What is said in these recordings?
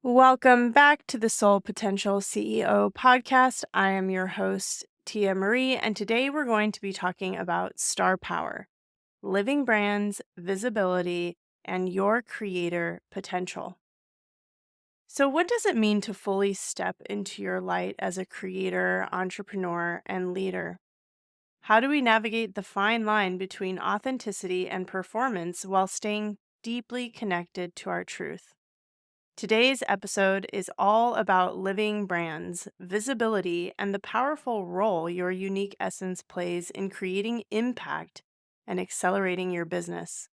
Welcome back to the Soul Potential CEO podcast. I am your host, Tia Marie, and today we're going to be talking about star power, living brands, visibility, and your creator potential. So, what does it mean to fully step into your light as a creator, entrepreneur, and leader? How do we navigate the fine line between authenticity and performance while staying deeply connected to our truth? Today's episode is all about living brands, visibility, and the powerful role your unique essence plays in creating impact and accelerating your business.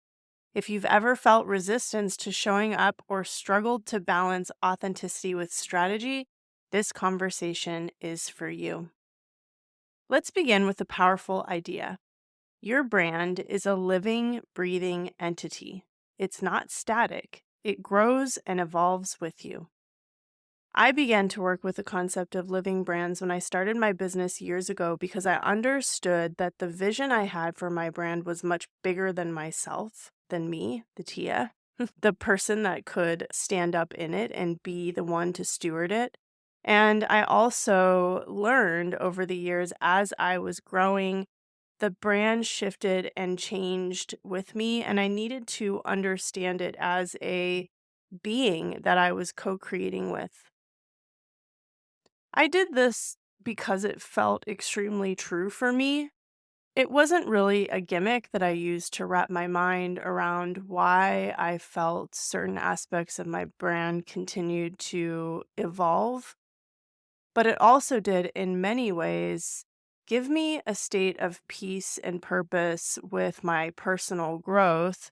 If you've ever felt resistance to showing up or struggled to balance authenticity with strategy, this conversation is for you. Let's begin with a powerful idea. Your brand is a living, breathing entity. It's not static, it grows and evolves with you. I began to work with the concept of living brands when I started my business years ago because I understood that the vision I had for my brand was much bigger than myself, than me, the Tia, the person that could stand up in it and be the one to steward it. And I also learned over the years as I was growing, the brand shifted and changed with me, and I needed to understand it as a being that I was co creating with. I did this because it felt extremely true for me. It wasn't really a gimmick that I used to wrap my mind around why I felt certain aspects of my brand continued to evolve, but it also did, in many ways, give me a state of peace and purpose with my personal growth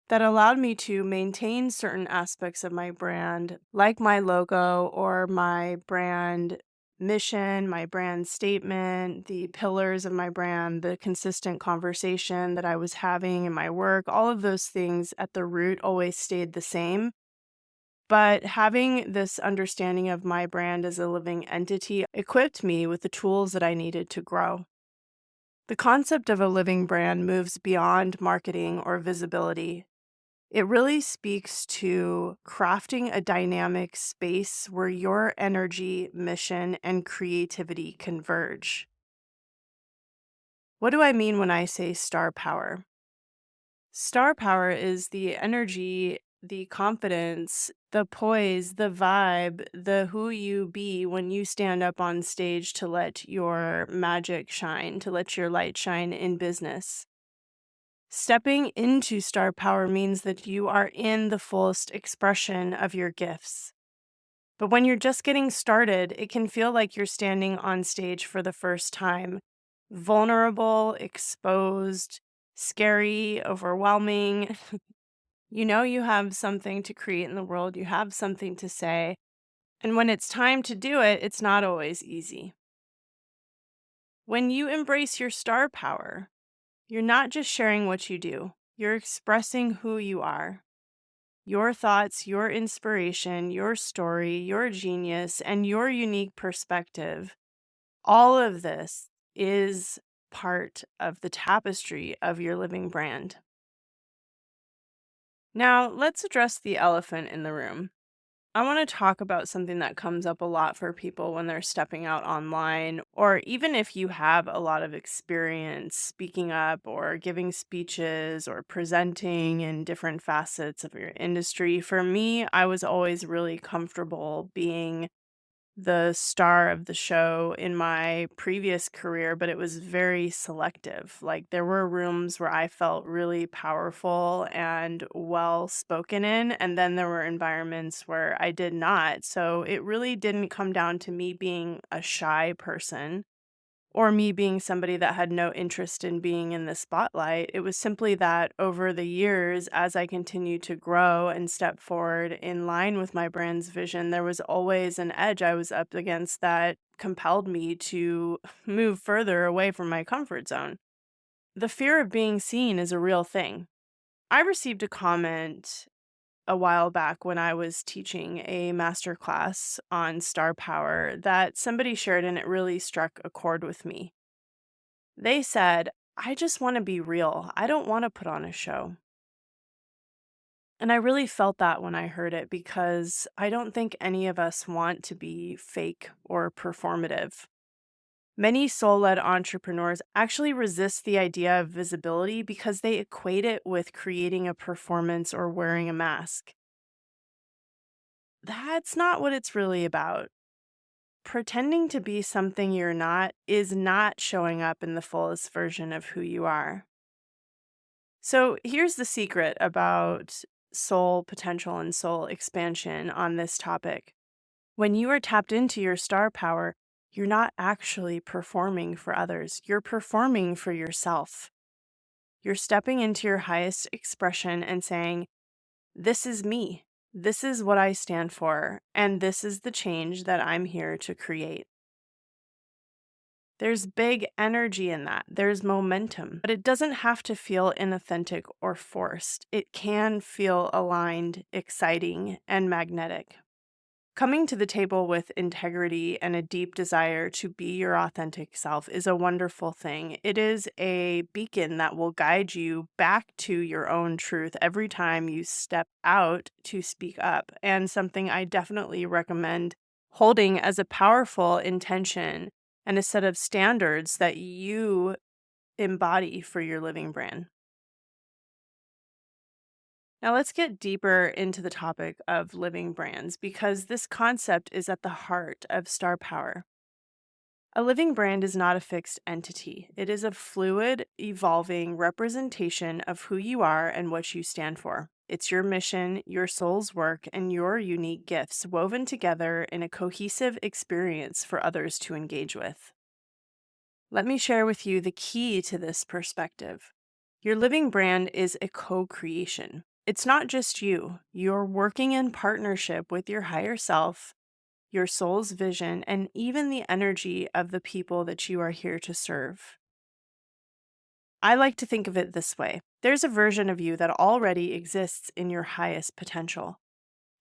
that allowed me to maintain certain aspects of my brand, like my logo or my brand mission, my brand statement, the pillars of my brand, the consistent conversation that I was having in my work. All of those things at the root always stayed the same. But having this understanding of my brand as a living entity equipped me with the tools that I needed to grow. The concept of a living brand moves beyond marketing or visibility. It really speaks to crafting a dynamic space where your energy, mission, and creativity converge. What do I mean when I say star power? Star power is the energy, the confidence, the poise, the vibe, the who you be when you stand up on stage to let your magic shine, to let your light shine in business. Stepping into star power means that you are in the fullest expression of your gifts. But when you're just getting started, it can feel like you're standing on stage for the first time, vulnerable, exposed, scary, overwhelming. You know, you have something to create in the world, you have something to say. And when it's time to do it, it's not always easy. When you embrace your star power, you're not just sharing what you do, you're expressing who you are. Your thoughts, your inspiration, your story, your genius, and your unique perspective. All of this is part of the tapestry of your living brand. Now, let's address the elephant in the room. I want to talk about something that comes up a lot for people when they're stepping out online, or even if you have a lot of experience speaking up or giving speeches or presenting in different facets of your industry. For me, I was always really comfortable being the star of the show in my previous career, but it was very selective. Like there were rooms where I felt really powerful and well spoken in, and then there were environments where I did not. So it really didn't come down to me being a shy person or me being somebody that had no interest in being in the spotlight. It was simply that over the years, as I continued to grow and step forward in line with my brand's vision, there was always an edge I was up against that compelled me to move further away from my comfort zone. The fear of being seen is a real thing. I received a comment a while back when I was teaching a master class on star power that somebody shared, and it really struck a chord with me. They said, I just want to be real. I don't want to put on a show. And I really felt that when I heard it because I don't think any of us want to be fake or performative. Many soul led entrepreneurs actually resist the idea of visibility because they equate it with creating a performance or wearing a mask. That's not what it's really about. Pretending to be something you're not is not showing up in the fullest version of who you are. So here's the secret about soul potential and soul expansion on this topic. When you are tapped into your star power, you're not actually performing for others, you're performing for yourself. You're stepping into your highest expression and saying, "This is me. This is what I stand for. And this is the change that I'm here to create." There's big energy in that. There's momentum, but it doesn't have to feel inauthentic or forced. It can feel aligned, exciting, and magnetic. Coming to the table with integrity and a deep desire to be your authentic self is a wonderful thing. It is a beacon that will guide you back to your own truth every time you step out to speak up, and something I definitely recommend holding as a powerful intention and a set of standards that you embody for your living brand. Now, let's get deeper into the topic of living brands because this concept is at the heart of star power. A living brand is not a fixed entity, it is a fluid, evolving representation of who you are and what you stand for. It's your mission, your soul's work, and your unique gifts woven together in a cohesive experience for others to engage with. Let me share with you the key to this perspective. Your living brand is a co creation. It's not just you, you're working in partnership with your higher self, your soul's vision, and even the energy of the people that you are here to serve. I like to think of it this way: there's a version of you that already exists in your highest potential.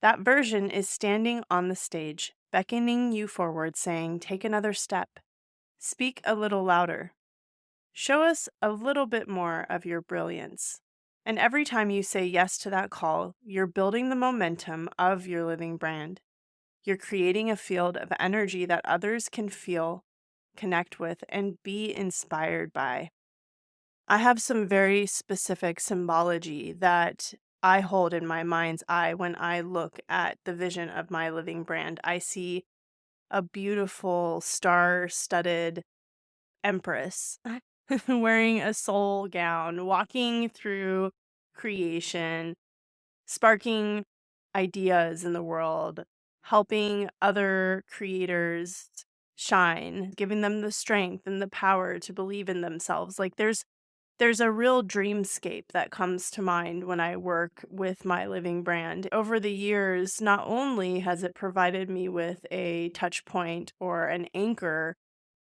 That version is standing on the stage, beckoning you forward, saying, "Take another step, speak a little louder. Show us a little bit more of your brilliance." And every time you say yes to that call, you're building the momentum of your living brand. You're creating a field of energy that others can feel, connect with, and be inspired by. I have some very specific symbology that I hold in my mind's eye when I look at the vision of my living brand. I see a beautiful star studded empress wearing a soul gown, walking through creation, sparking ideas in the world, helping other creators shine, giving them the strength and the power to believe in themselves. Like there's a real dreamscape that comes to mind when I work with my living brand. Over the years, not only has it provided me with a touch point or an anchor,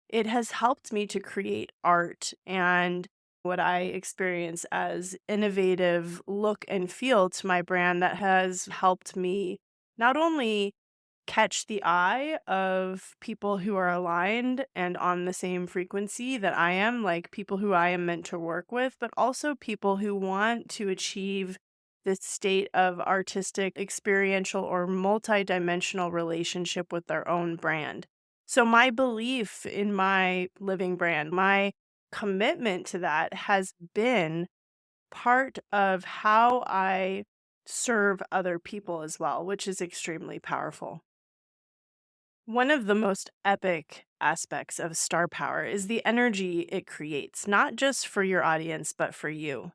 it has helped me to create art and what I experience as innovative look and feel to my brand that has helped me not only catch the eye of people who are aligned and on the same frequency that I am, like people who I am meant to work with, but also people who want to achieve this state of artistic, experiential, or multidimensional relationship with their own brand. So, my belief in my living brand, my commitment to that has been part of how I serve other people as well, which is extremely powerful. One of the most epic aspects of star power is the energy it creates, not just for your audience, but for you.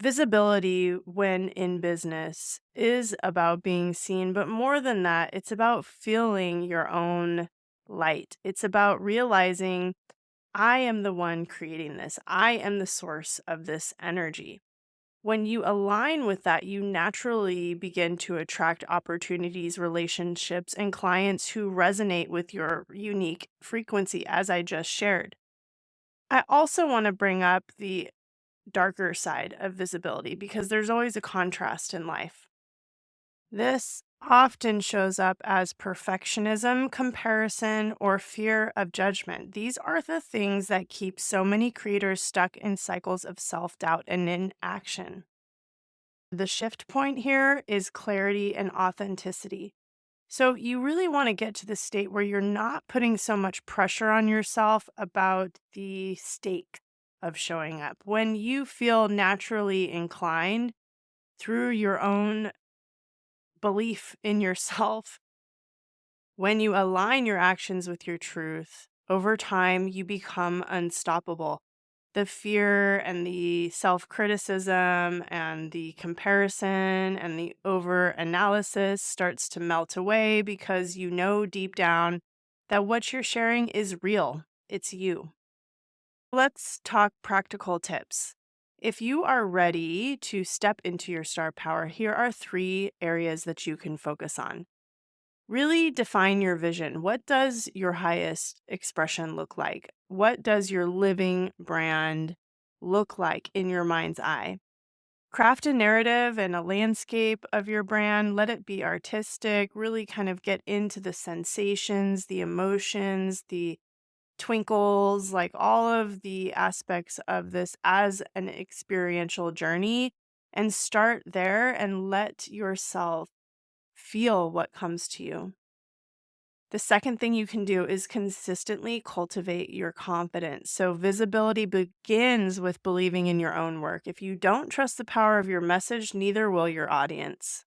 Visibility when in business is about being seen, but more than that, it's about feeling your own light. It's about realizing I am the one creating this, I am the source of this energy. When you align with that, you naturally begin to attract opportunities, relationships, and clients who resonate with your unique frequency, as I just shared. I also want to bring up the darker side of visibility because there's always a contrast in life. This often shows up as perfectionism, comparison, or fear of judgment. These are the things that keep so many creators stuck in cycles of self doubt and inaction. The shift point here is clarity and authenticity. So, you really want to get to the state where you're not putting so much pressure on yourself about the stake of showing up. When you feel naturally inclined through your own belief in yourself, when you align your actions with your truth, over time you become unstoppable. The fear and the self criticism and the comparison and the over analysis starts to melt away because you know deep down that what you're sharing is real. It's you. Let's talk practical tips. If you are ready to step into your star power, here are three areas that you can focus on. Really define your vision. What does your highest expression look like? What does your living brand look like in your mind's eye? Craft a narrative and a landscape of your brand. Let it be artistic. Really kind of get into the sensations, the emotions, the twinkles, like all of the aspects of this as an experiential journey. And start there and let yourself feel what comes to you. The second thing you can do is consistently cultivate your confidence. So, visibility begins with believing in your own work. If you don't trust the power of your message, neither will your audience.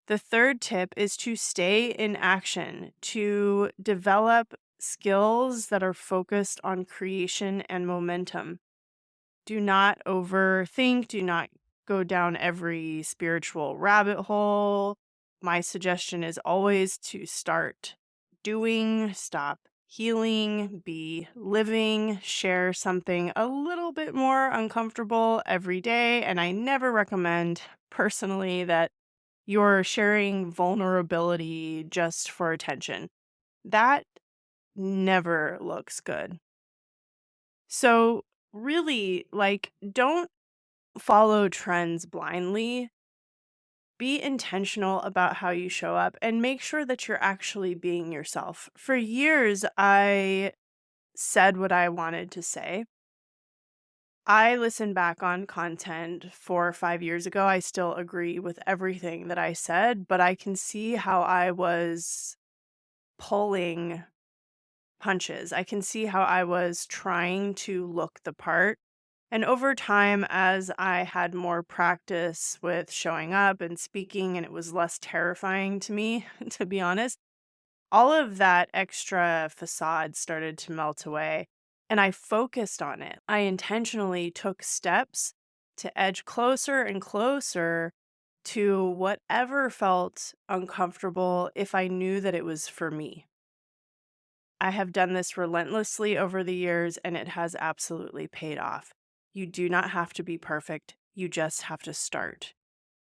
The third tip is to stay in action, to develop skills that are focused on creation and momentum. Do not overthink, do not go down every spiritual rabbit hole. My suggestion is always to start doing, stop healing, be living, share something a little bit more uncomfortable every day. And I never recommend personally that you're sharing vulnerability just for attention. That never looks good. So, really, like, don't follow trends blindly. Be intentional about how you show up and make sure that you're actually being yourself. For years, I said what I wanted to say. I listen back on content 4 or 5 years ago. I still agree with everything that I said, but I can see how I was pulling punches. I can see how I was trying to look the part. And over time, as I had more practice with showing up and speaking, and it was less terrifying to me, to be honest, all of that extra facade started to melt away. And I focused on it. I intentionally took steps to edge closer and closer to whatever felt uncomfortable if I knew that it was for me. I have done this relentlessly over the years, and it has absolutely paid off. You do not have to be perfect, you just have to start.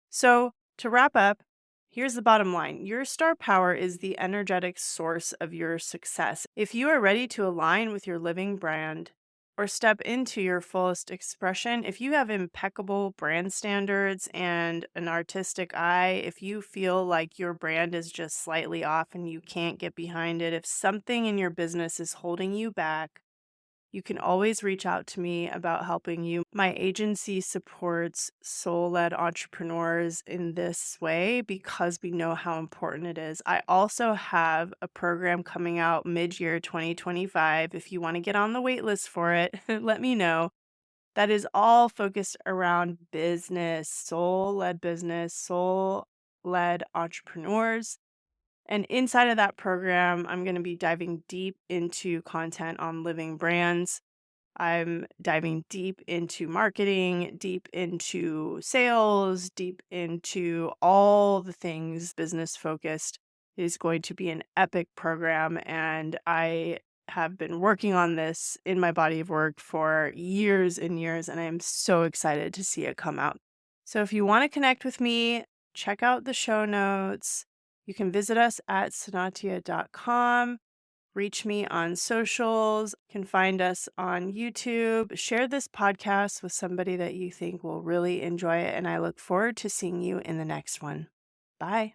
So, to wrap up, here's the bottom line: your star power is the energetic source of your success. If you are ready to align with your living brand or step into your fullest expression, if you have impeccable brand standards and an artistic eye, if you feel like your brand is just slightly off and you can't get behind it, if something in your business is holding you back, you can always reach out to me about helping you. My agency supports soul led entrepreneurs in this way because we know how important it is. I also have a program coming out mid year 2025. If you want to get on the wait list for it, let me know. That is all focused around business, soul led entrepreneurs. And inside of that program, I'm going to be diving deep into content on living brands. I'm diving deep into marketing, deep into sales, deep into all the things business focused. It is going to be an epic program. And I have been working on this in my body of work for years and years. And I'm so excited to see it come out. So if you want to connect with me, check out the show notes. You can visit us at sanatia.com. Reach me on socials. You can find us on YouTube. Share this podcast with somebody that you think will really enjoy it. And I look forward to seeing you in the next one. Bye.